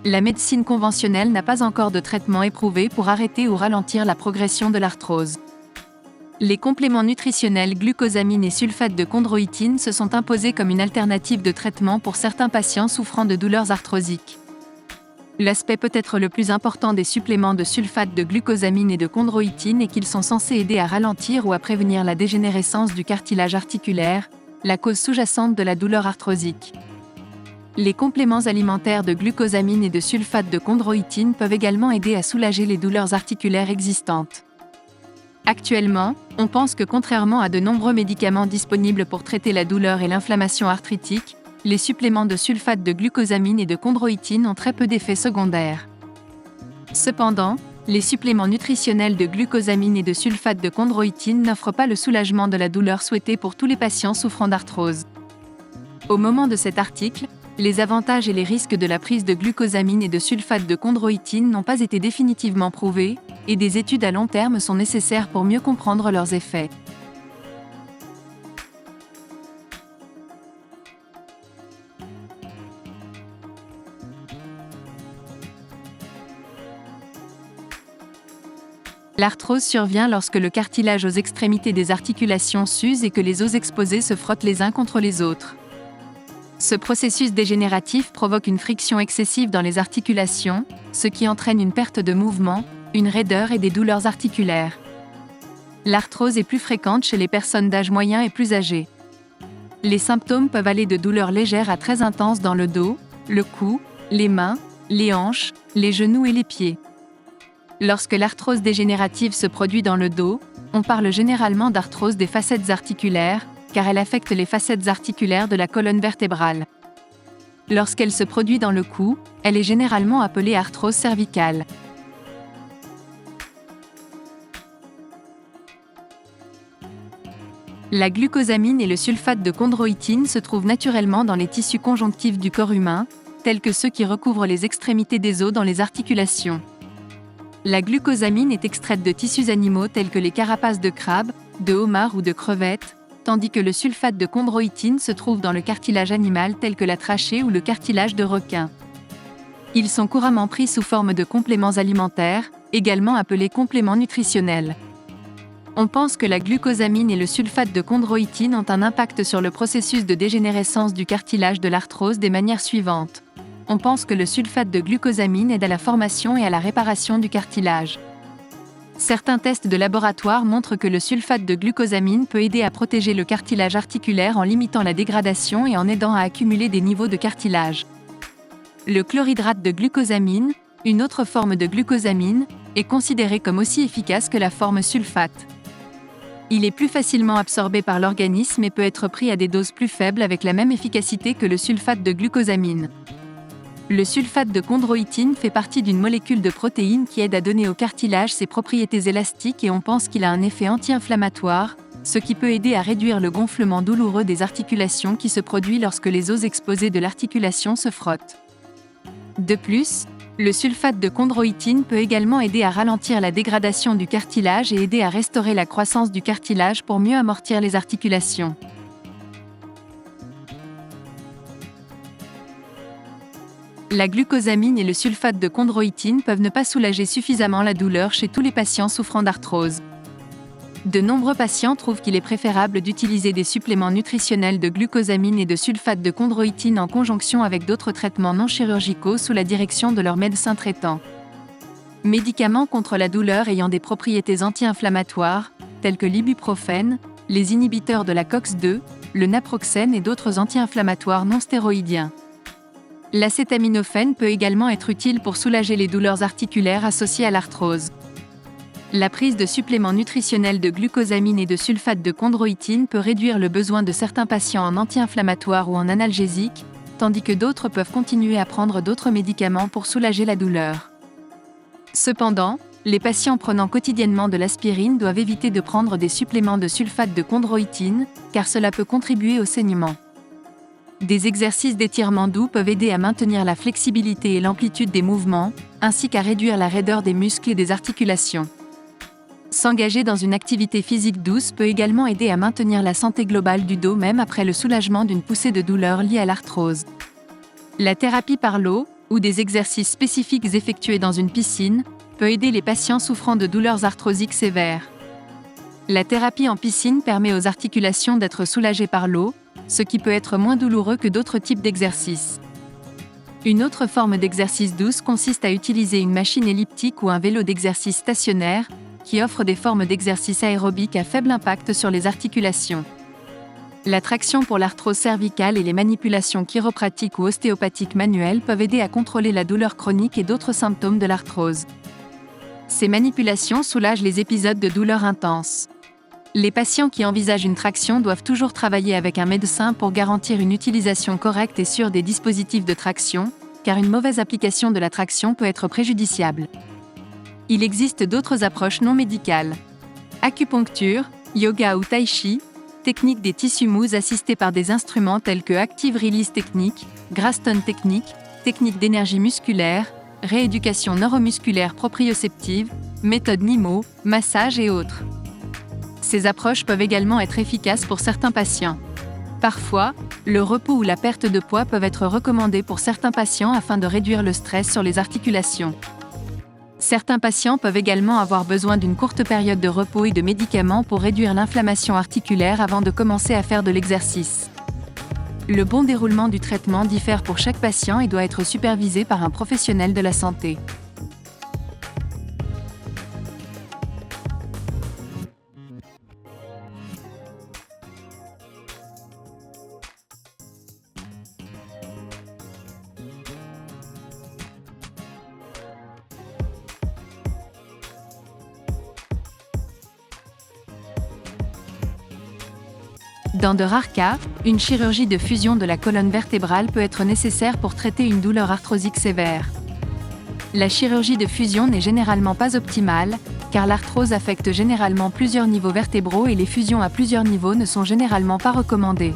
La médecine conventionnelle n'a pas encore de traitement éprouvé pour arrêter ou ralentir la progression de l'arthrose. Les compléments nutritionnels glucosamine et sulfate de chondroïtine se sont imposés comme une alternative de traitement pour certains patients souffrant de douleurs arthrosiques. L'aspect peut-être le plus important des suppléments de sulfate de glucosamine et de chondroïtine est qu'ils sont censés aider à ralentir ou à prévenir la dégénérescence du cartilage articulaire, la cause sous-jacente de la douleur arthrosique. Les compléments alimentaires de glucosamine et de sulfate de chondroïtine peuvent également aider à soulager les douleurs articulaires existantes. Actuellement, on pense que contrairement à de nombreux médicaments disponibles pour traiter la douleur et l'inflammation arthritique, les suppléments de sulfate de glucosamine et de chondroïtine ont très peu d'effets secondaires. Cependant, les suppléments nutritionnels de glucosamine et de sulfate de chondroïtine n'offrent pas le soulagement de la douleur souhaité pour tous les patients souffrant d'arthrose. Au moment de cet article, les avantages et les risques de la prise de glucosamine et de sulfate de chondroïtine n'ont pas été définitivement prouvés, et des études à long terme sont nécessaires pour mieux comprendre leurs effets. L'arthrose survient lorsque le cartilage aux extrémités des articulations s'use et que les os exposés se frottent les uns contre les autres. Ce processus dégénératif provoque une friction excessive dans les articulations, ce qui entraîne une perte de mouvement, une raideur et des douleurs articulaires. L'arthrose est plus fréquente chez les personnes d'âge moyen et plus âgées. Les symptômes peuvent aller de douleurs légères à très intenses dans le dos, le cou, les mains, les hanches, les genoux et les pieds. Lorsque l'arthrose dégénérative se produit dans le dos, on parle généralement d'arthrose des facettes articulaires, car elle affecte les facettes articulaires de la colonne vertébrale. Lorsqu'elle se produit dans le cou, elle est généralement appelée arthrose cervicale. La glucosamine et le sulfate de chondroïtine se trouvent naturellement dans les tissus conjonctifs du corps humain, tels que ceux qui recouvrent les extrémités des os dans les articulations. La glucosamine est extraite de tissus animaux tels que les carapaces de crabe, de homard ou de crevettes, tandis que le sulfate de chondroïtine se trouve dans le cartilage animal tel que la trachée ou le cartilage de requin. Ils sont couramment pris sous forme de compléments alimentaires, également appelés compléments nutritionnels. On pense que la glucosamine et le sulfate de chondroïtine ont un impact sur le processus de dégénérescence du cartilage de l'arthrose des manières suivantes. On pense que le sulfate de glucosamine aide à la formation et à la réparation du cartilage. Certains tests de laboratoire montrent que le sulfate de glucosamine peut aider à protéger le cartilage articulaire en limitant la dégradation et en aidant à accumuler des niveaux de cartilage. Le chlorhydrate de glucosamine, une autre forme de glucosamine, est considéré comme aussi efficace que la forme sulfate. Il est plus facilement absorbé par l'organisme et peut être pris à des doses plus faibles avec la même efficacité que le sulfate de glucosamine. Le sulfate de chondroïtine fait partie d'une molécule de protéine qui aide à donner au cartilage ses propriétés élastiques et on pense qu'il a un effet anti-inflammatoire, ce qui peut aider à réduire le gonflement douloureux des articulations qui se produit lorsque les os exposés de l'articulation se frottent. De plus, le sulfate de chondroïtine peut également aider à ralentir la dégradation du cartilage et aider à restaurer la croissance du cartilage pour mieux amortir les articulations. La glucosamine et le sulfate de chondroïtine peuvent ne pas soulager suffisamment la douleur chez tous les patients souffrant d'arthrose. De nombreux patients trouvent qu'il est préférable d'utiliser des suppléments nutritionnels de glucosamine et de sulfate de chondroïtine en conjonction avec d'autres traitements non chirurgicaux sous la direction de leur médecin traitant. Médicaments contre la douleur ayant des propriétés anti-inflammatoires, tels que l'ibuprofène, les inhibiteurs de la COX-2, le naproxène et d'autres anti-inflammatoires non stéroïdiens. L'acétaminophène peut également être utile pour soulager les douleurs articulaires associées à l'arthrose. La prise de suppléments nutritionnels de glucosamine et de sulfate de chondroïtine peut réduire le besoin de certains patients en anti-inflammatoires ou en analgésiques, tandis que d'autres peuvent continuer à prendre d'autres médicaments pour soulager la douleur. Cependant, les patients prenant quotidiennement de l'aspirine doivent éviter de prendre des suppléments de sulfate de chondroïtine, car cela peut contribuer au saignement. Des exercices d'étirement doux peuvent aider à maintenir la flexibilité et l'amplitude des mouvements, ainsi qu'à réduire la raideur des muscles et des articulations. S'engager dans une activité physique douce peut également aider à maintenir la santé globale du dos même après le soulagement d'une poussée de douleur liée à l'arthrose. La thérapie par l'eau, ou des exercices spécifiques effectués dans une piscine, peut aider les patients souffrant de douleurs arthrosiques sévères. La thérapie en piscine permet aux articulations d'être soulagées par l'eau, ce qui peut être moins douloureux que d'autres types d'exercices. Une autre forme d'exercice douce consiste à utiliser une machine elliptique ou un vélo d'exercice stationnaire, qui offre des formes d'exercice aérobique à faible impact sur les articulations. La traction pour l'arthrose cervicale et les manipulations chiropratiques ou ostéopathiques manuelles peuvent aider à contrôler la douleur chronique et d'autres symptômes de l'arthrose. Ces manipulations soulagent les épisodes de douleur intense. Les patients qui envisagent une traction doivent toujours travailler avec un médecin pour garantir une utilisation correcte et sûre des dispositifs de traction, car une mauvaise application de la traction peut être préjudiciable. Il existe d'autres approches non médicales. Acupuncture, yoga ou tai chi, technique des tissus mous assistés par des instruments tels que Active Release Technique, Graston Technique, technique d'énergie musculaire, rééducation neuromusculaire proprioceptive, méthode NIMO, massage et autres. Ces approches peuvent également être efficaces pour certains patients. Parfois, le repos ou la perte de poids peuvent être recommandés pour certains patients afin de réduire le stress sur les articulations. Certains patients peuvent également avoir besoin d'une courte période de repos et de médicaments pour réduire l'inflammation articulaire avant de commencer à faire de l'exercice. Le bon déroulement du traitement diffère pour chaque patient et doit être supervisé par un professionnel de la santé. Dans de rares cas, une chirurgie de fusion de la colonne vertébrale peut être nécessaire pour traiter une douleur arthrosique sévère. La chirurgie de fusion n'est généralement pas optimale, car l'arthrose affecte généralement plusieurs niveaux vertébraux et les fusions à plusieurs niveaux ne sont généralement pas recommandées.